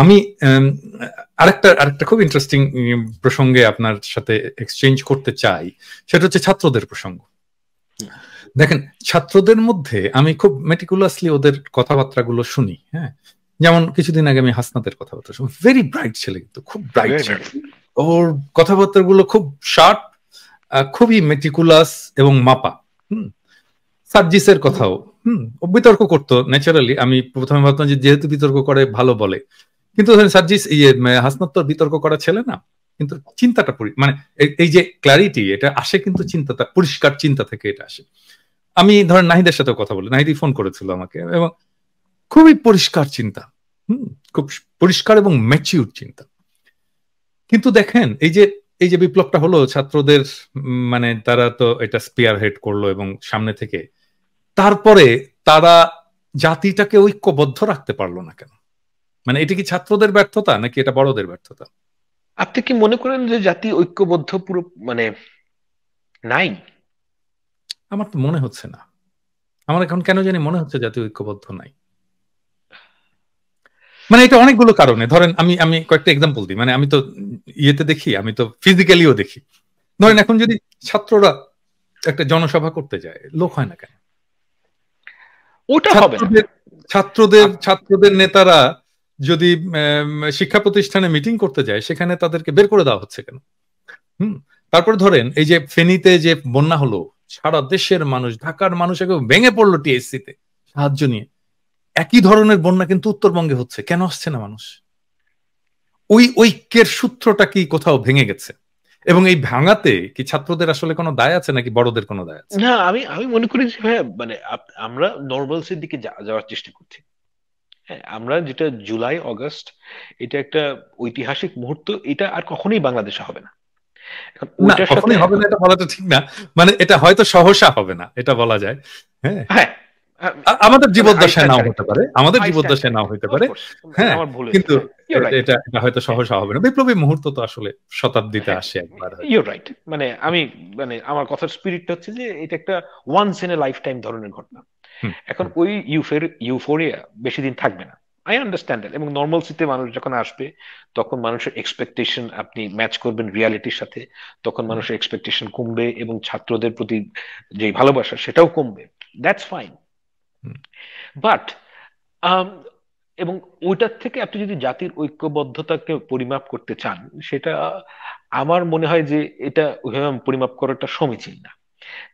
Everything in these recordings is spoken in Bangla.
আমি আরেকটা খুব ইন্টারেস্টিং প্রসঙ্গে আপনার সাথে এক্সচেঞ্জ করতে চাই, সেটা হচ্ছে ছাত্রদের প্রসঙ্গ। দেখেন, ছাত্রদের মধ্যে আমি খুব মেটিকুলাসলি ওদের কথাবার্তাগুলো শুনি। হ্যাঁ, যেমন কিছুদিন আগে আমি হাসনাতের কথাবার্তা শুনি, ভেরি ব্রাইট ছেলে, কিন্তু খুব ব্রাইট ছেলে, ওর কথাবার্তাগুলো খুব শার্প, খুবই মেটিকুলাস এবং মাপা। সার্জিসের কথাও বিতর্ক করতো ন্যাচারালি। আমি প্রথমে ভাবতাম যে যেহেতু বিতর্ক করে ভালো বলে, কিন্তু সার্জিস হাসনাত তো বিতর্ক করা ছেলে না, কিন্তু চিন্তাটা মানে এই যে ক্ল্যারিটি, এটা আসে কিন্তু চিন্তাটা, পরিষ্কার চিন্তা থেকে এটা আসে। আমি ধরেন নাহিদের সাথে কথা বলি, নাহিদি ফোন করেছিল আমাকে, এবং খুবই পরিষ্কার চিন্তা, খুব পরিষ্কার এবং ম্যাচিউর চিন্তা। কিন্তু দেখেন, এই যে বিপ্লবটা হলো ছাত্রদের, মানে তারা তো এটা স্পিয়ার হেড করলো এবং সামনে থেকে, তারপরে তারা জাতিটাকে ঐক্যবদ্ধ রাখতে পারলো না কেন? মানে এটা কি ছাত্রদের ব্যর্থতা নাকি এটা বড়দের ব্যর্থতা? আপনি কি মনে করেন যে জাতি ঐক্যবদ্ধ পুরো মানে নাই? আমার তো মনে হচ্ছে না। আমার এখন কেন জানি মনে হচ্ছে জাতি ঐক্যবদ্ধ নাই। মানে এটা অনেকগুলো কারণে, ধরেন আমি আমি কয়েকটা এক্সাম্পল দিই। মানে আমি তো ইয়েতে দেখি, আমি তো ফিজিক্যালিও দেখি। ধরেন এখন যদি ছাত্ররা একটা জনসভা করতে যায়, লোক হয় না কেন? ওটা হবে না। ছাত্রদের ছাত্রদের ছাত্রদের নেতারা যদি শিক্ষা প্রতিষ্ঠানে মিটিং করতে যায়, সেখানে তাদেরকে বের করে দেওয়া হচ্ছে কেন? তারপরে ধরেন এই যে ফেনীতে যে বন্যা হলো, সারা দেশের মানুষ, ঢাকার মানুষ একেবারে ভেঙে পড়লো টিএসসি তে সাহায্য নিয়ে। একই ধরনের বন্যা কিন্তু উত্তরবঙ্গে হচ্ছে, কেন আসছে না মানুষ? ওই ঐক্যের সূত্রটা কি কোথাও ভেঙে গেছে? এবং এই ভাঙাতে কি ছাত্রদের আসলে কোনো দায় আছে নাকি বড়দের কোনো দায় আছে? না, আমি আমি মনে করি যে ভাইয়া, মানে আমরা নর্মালসের দিকে যাওয়ার চেষ্টা করছি। হ্যাঁ, আমরা যেটা জুলাই আগস্ট, এটা একটা ঐতিহাসিক মুহূর্ত, এটা আর কখনোই বাংলাদেশে হবে না। এখন না, ওইটার সাথে কখনোই হবে না এটা বলাটা ঠিক না। মানে এটা হয়তো সহসা হবে না, এটা বলা যায়। হ্যাঁ, হ্যাঁ, আমাদের মানে আই জীবদ্দশায় স্ট্যান্ড নাও হতে কারেক্টেড। পারে, আমাদের আই স্ট্যান্ড জীবদ্দশায় নাও কারেক্টেড, হতে অফ পারে। কোর্স। হ্যাঁ, আমার ভুল হয়েছে, কিন্তু হ্যাঁ, ইউর রাইট। এটা এটা হয়তো সহসা হবে না। বিপ্লবী মুহূর্ত তো আসলে শতাব্দীতে হ্যাঁ, আসে একবার হয়তো। Your right. মানে আমি, মানে আমার কথার স্পিরিটটা হচ্ছে যে এটা একটা once in a life time ধরনের ঘটনা। হুম, এখন হুম, ওই ইউফোরিয়া বেশি দিন থাকবে না। I understand that. এবং নর্মালসিতে মানুষ যখন আসবে, তখন মানুষের এক্সপেকটেশন আপনি ম্যাচ করবেন রিয়ালিটির সাথে, তখন হুম, মানুষের এক্সপেকটেশন কমবে এবং ছাত্রদের প্রতি যে ভালোবাসা সেটাও কমবে। That's fine. হুম, বাট এবং ওইটার থেকে আপনি যদি জাতির ঐক্যবদ্ধতাকে পরিমাপ করতে চান, সেটা আমার মনে হয় যে এটা ওইভাবে পরিমাপ করাটা সমীচীন না।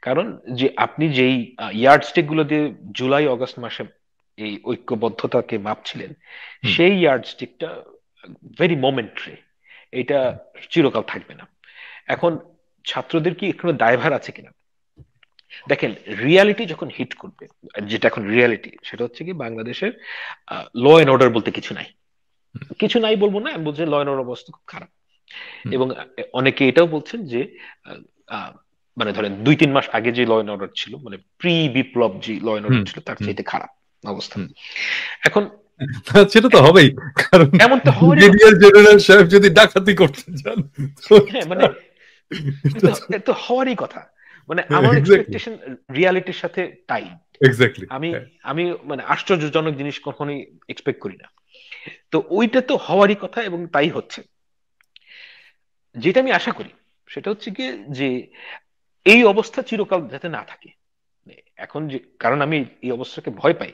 কারণ যে আপনি যেই ইয়ার্ডস্টিক গুলো দিয়ে জুলাই অগস্ট মাসে এই ঐক্যবদ্ধতাকে মাপছিলেন, হুম, সেই ইয়ার্ডস্টিকটা ভেরি মোমেন্টারি। এটা চিরকাল থাকবে না। এখন ছাত্রদের কি এখানে দায়ভার আছে কিনা? দেখেন, রিয়ালিটি যখন হিট করবে, যেটা এখন রিয়ালিটি, সেটা হচ্ছে কি বাংলাদেশের ল এন্ড অর্ডার বলতে কিছু নাই। কিছু নাই বলবো না, আমি বলছি ল এন্ড অর্ডার অবস্থা খুব খারাপ। হুম, এবং অনেকে এটাও বলছেন যে আহ, আহ, মানে ধরেন 2-3 মাস আগে যে ল এন্ড অর্ডার ছিল, মানে প্রি বিপ্লব যে ল এন্ড হুম, অর্ডার ছিল, তার হুম, চাইতে খারাপ অবস্থা হুম। এখন। সেটা তো হবেই, কারণ এমন তো হওয়ারই কথা। ব্রিগেডিয়ার জেনারেল সাহেব যদি ডাকাতি করতে চান, তো হ্যাঁ, মানে এটা তো এটা তো হওয়ারই কথা। মানে আমার এক্স্যাক্টলি, এক্সপেকটেশন রিয়ালিটির সাথে টাই। এক্স্যাক্টলি। আমি আমি মানে আশ্চর্যজনক জিনিস কখনোই এক্সপেক্ট করি না। তো ওইটা তো হওয়ারই কথা এবং তাই হচ্ছে। যেটা আমি আশা করি সেটা হচ্ছে কি, যে এই অবস্থা চিরকাল যাতে না থাকে। মানে এখন যে, কারণ আমি এই অবস্থাকে ভয় পাই।